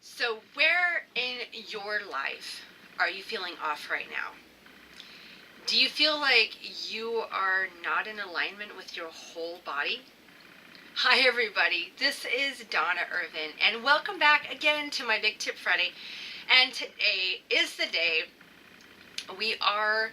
So, where in your life are you feeling off right now? Do you feel like you are not in alignment with your whole body? Hi, everybody. This is Donna Irvin, and welcome back again to my Big Tip Friday. And today is the day. We are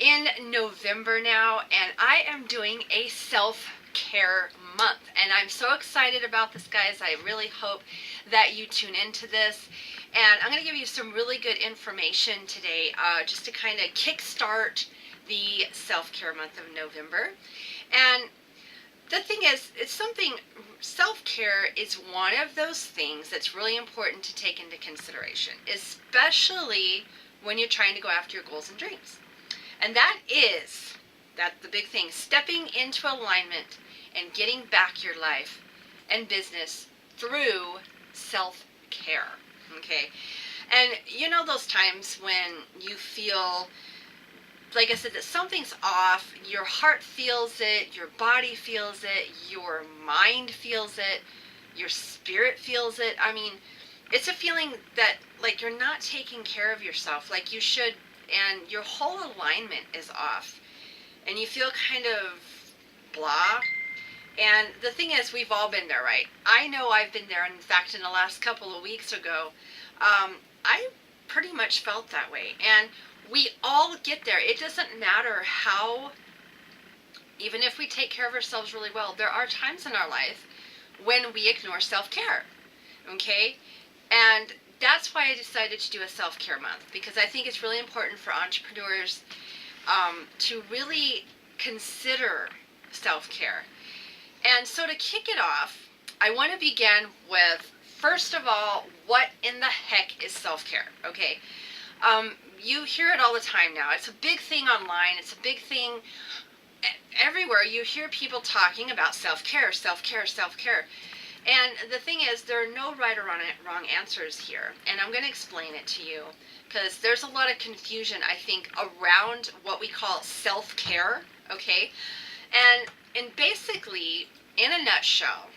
in November now, and I am doing a self-care month, and I'm so excited about this, guys. I really hope that you tune into this, and I'm going to give you some really good information today, just to kind of kickstart the self-care month of November. And the thing is, self-care is one of those things that's really important to take into consideration, especially when you're trying to go after your goals and dreams. And that's the big thing, stepping into alignment and getting back your life and business through self-care, okay? And you know those times when you feel, like I said, that something's off, your heart feels it, your body feels it, your mind feels it, your spirit feels it. I mean, it's a feeling that like you're not taking care of yourself like you should, and your whole alignment is off, and you feel kind of blah. And the thing is, we've all been there, right? I know I've been there. In fact, in the last couple of weeks ago, I pretty much felt that way. And we all get there. It doesn't matter how, even if we take care of ourselves really well, there are times in our life when we ignore self-care, okay? And that's why I decided to do a self-care month, because I think it's really important for entrepreneurs to really consider self-care. And so to kick it off, I want to begin with, first of all, what in the heck is self-care, okay? You hear it all the time now. It's a big thing online. It's a big thing everywhere. You hear people talking about self-care, self-care, self-care. And the thing is, there are no right or wrong answers here. And I'm going to explain it to you, because there's a lot of confusion, I think, around what we call self-care, okay? And basically, in a nutshell,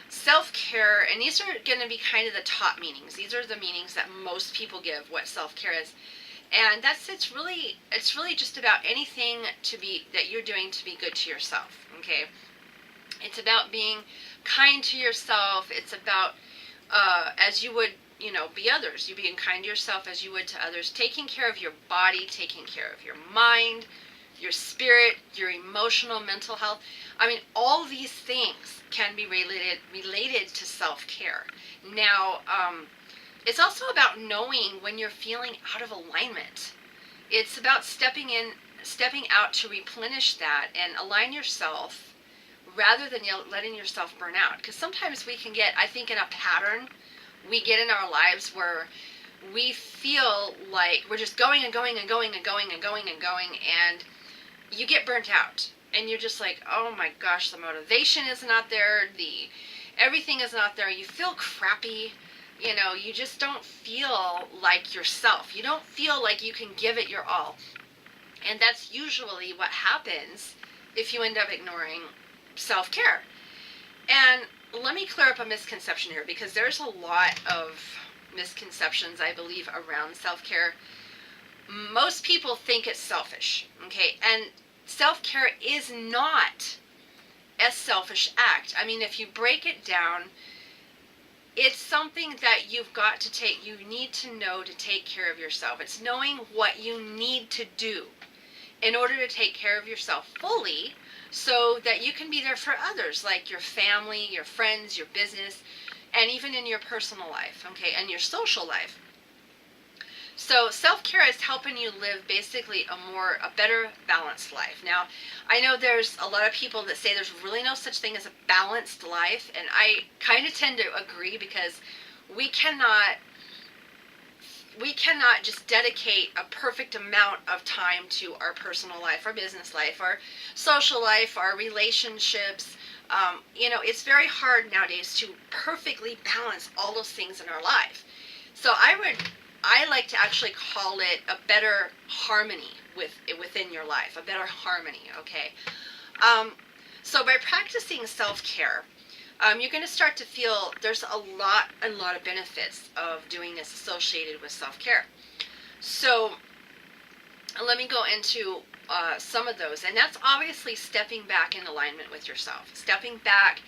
self-care, and these are going to be kind of the top meanings. These are the meanings that most people give what self-care is. And it's really just about anything that you're doing to be good to yourself, okay? It's about being kind to yourself. It's about, as you would, be others. You being kind to yourself as you would to others. Taking care of your body, taking care of your mind, your spirit, your emotional, mental health. I mean, all these things can be related to self-care. Now, it's also about knowing when you're feeling out of alignment. It's about stepping out to replenish that and align yourself, rather than letting yourself burn out. Because sometimes we can get, I think, in a pattern we get in our lives where we feel like we're just going and going and going and going and going and going, and you get burnt out. And you're just like, oh my gosh, the motivation is not there, everything is not there, you feel crappy, you just don't feel like yourself. You don't feel like you can give it your all. And that's usually what happens if you end up ignoring self-care. And let me clear up a misconception here, because there's a lot of misconceptions, I believe, around self-care. Most people think it's selfish, okay? And self-care is not a selfish act. I mean, if you break it down, it's something that you've got to take. You need to know to take care of yourself. It's knowing what you need to do in order to take care of yourself fully, so that you can be there for others, like your family, your friends, your business, and even in your personal life, okay, and your social life. So self-care is helping you live basically a better balanced life. Now, I know there's a lot of people that say there's really no such thing as a balanced life, and I kind of tend to agree, because we cannot just dedicate a perfect amount of time to our personal life, our business life, our social life, our relationships. It's very hard nowadays to perfectly balance all those things in our life. So I like to actually call it a better harmony within your life, a better harmony, okay? So by practicing self-care, you're going to start to feel there's a lot of benefits of doing this associated with self-care. So let me go into some of those. And that's obviously stepping back in alignment with yourself. Stepping back,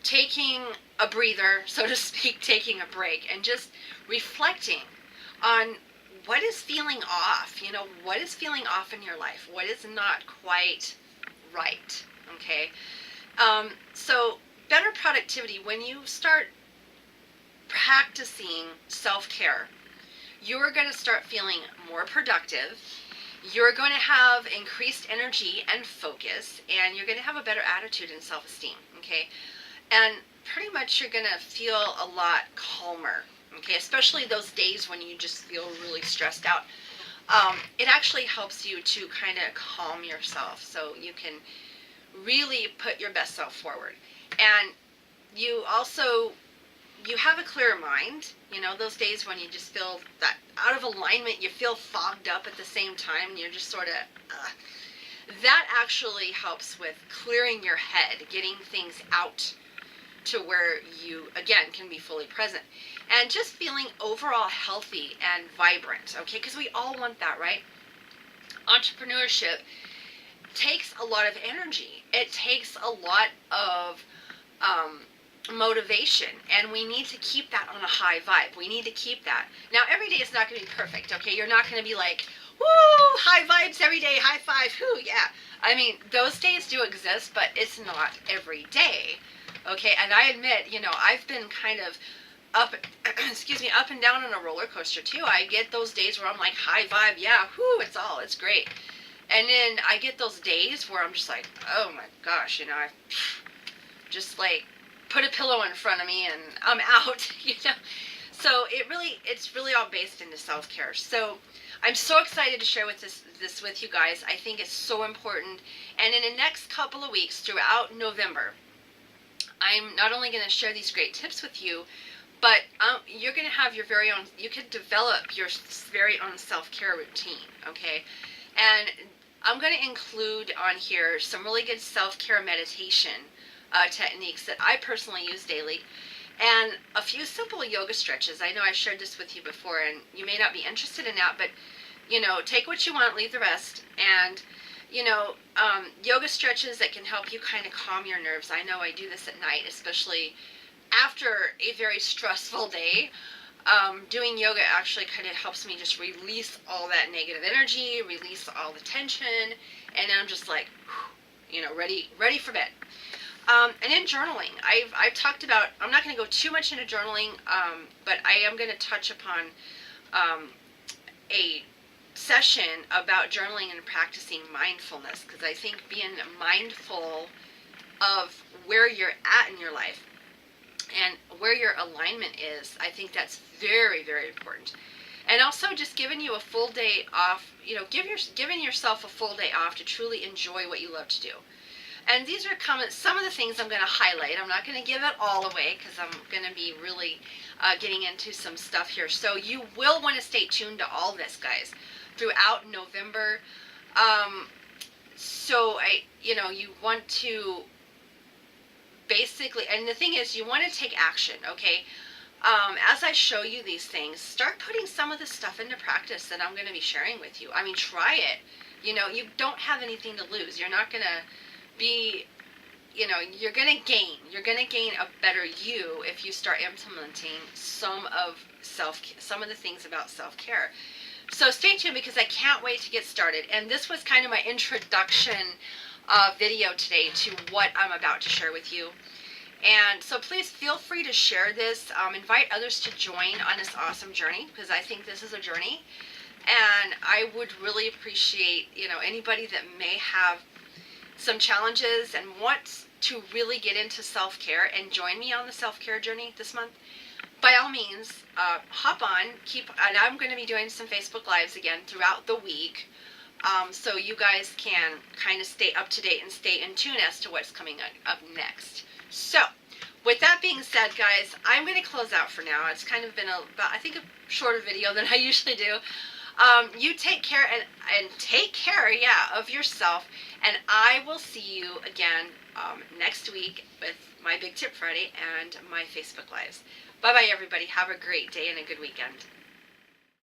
taking a breather, so to speak, taking a break, and just reflecting on what is feeling off. You know, what is feeling off in your life? What is not quite right? Okay? So better productivity, when you start practicing self-care, you're going to start feeling more productive. You're going to have increased energy and focus, and you're going to have a better attitude and self-esteem, okay? And pretty much you're going to feel a lot calmer, okay? Especially those days when you just feel really stressed out. It actually helps you to kind of calm yourself so you can really put your best self forward. And you also, you have a clearer mind. You know, those days when you just feel that out of alignment, you feel fogged up at the same time, you're just sort of, that actually helps with clearing your head, getting things out to where you, again, can be fully present. And just feeling overall healthy and vibrant, okay? Because we all want that, right? Entrepreneurship takes a lot of energy. It takes a lot of motivation, and we need to keep that on a high vibe. We need to keep that. Now, every day is not going to be perfect, okay? You're not going to be like, woo, high vibes every day, high five, whoo, yeah. I mean, those days do exist, but it's not every day, okay? And I admit, you know, I've been kind of up, up and down on a roller coaster too. I get those days where I'm like, high vibe, yeah, whoo, it's great. And then I get those days where I'm just like, oh my gosh, you know, I just like put a pillow in front of me and I'm out, you know. So it's really all based into self-care. So I'm so excited to share with this with you guys. I think it's so important. And in the next couple of weeks throughout November, I'm not only going to share these great tips with you, but you're going to have your very own, you could develop your very own self-care routine, okay? And I'm going to include on here some really good self-care meditation techniques that I personally use daily, and a few simple yoga stretches. I know I shared this with you before, and you may not be interested in that, but, you know, take what you want, leave the rest. And, you know, yoga stretches that can help you kind of calm your nerves. I know I do this at night, especially after a very stressful day. Doing yoga actually kind of helps me just release all that negative energy, release all the tension, and then I'm just like, you know, ready for bed. And then journaling. I've talked about, I'm not going to go too much into journaling, but I am going to touch upon a session about journaling and practicing mindfulness, because I think being mindful of where you're at in your life and where your alignment is, I think that's very, very important. And also just giving you a full day off, you know, giving yourself a full day off to truly enjoy what you love to do. And these are some of the things I'm going to highlight. I'm not going to give it all away because I'm going to be really getting into some stuff here. So you will want to stay tuned to all this, guys, throughout November. So you want to basically, and the thing is, you want to take action, okay? As I show you these things, start putting some of the stuff into practice that I'm going to be sharing with you. I mean, try it. You know, you don't have anything to lose. You're not going to be, you know, you're going to gain a better you if you start implementing some of the things about self-care. So stay tuned, because I can't wait to get started. And this was kind of my introduction video today to what I'm about to share with you. And so please feel free to share this, invite others to join on this awesome journey, because I think this is a journey. And I would really appreciate, you know, anybody that may have some challenges and wants to really get into self-care and join me on the self-care journey this month. By all means, hop on, and I'm going to be doing some Facebook Lives again throughout the week, so you guys can kind of stay up to date and stay in tune as to what's coming up next. So, with that being said, guys, I'm going to close out for now. It's kind of been I think a shorter video than I usually do. You take care and take care, of yourself, and I will see you again next week with my Big Tip Friday and my Facebook Lives. Bye-bye, everybody. Have a great day and a good weekend.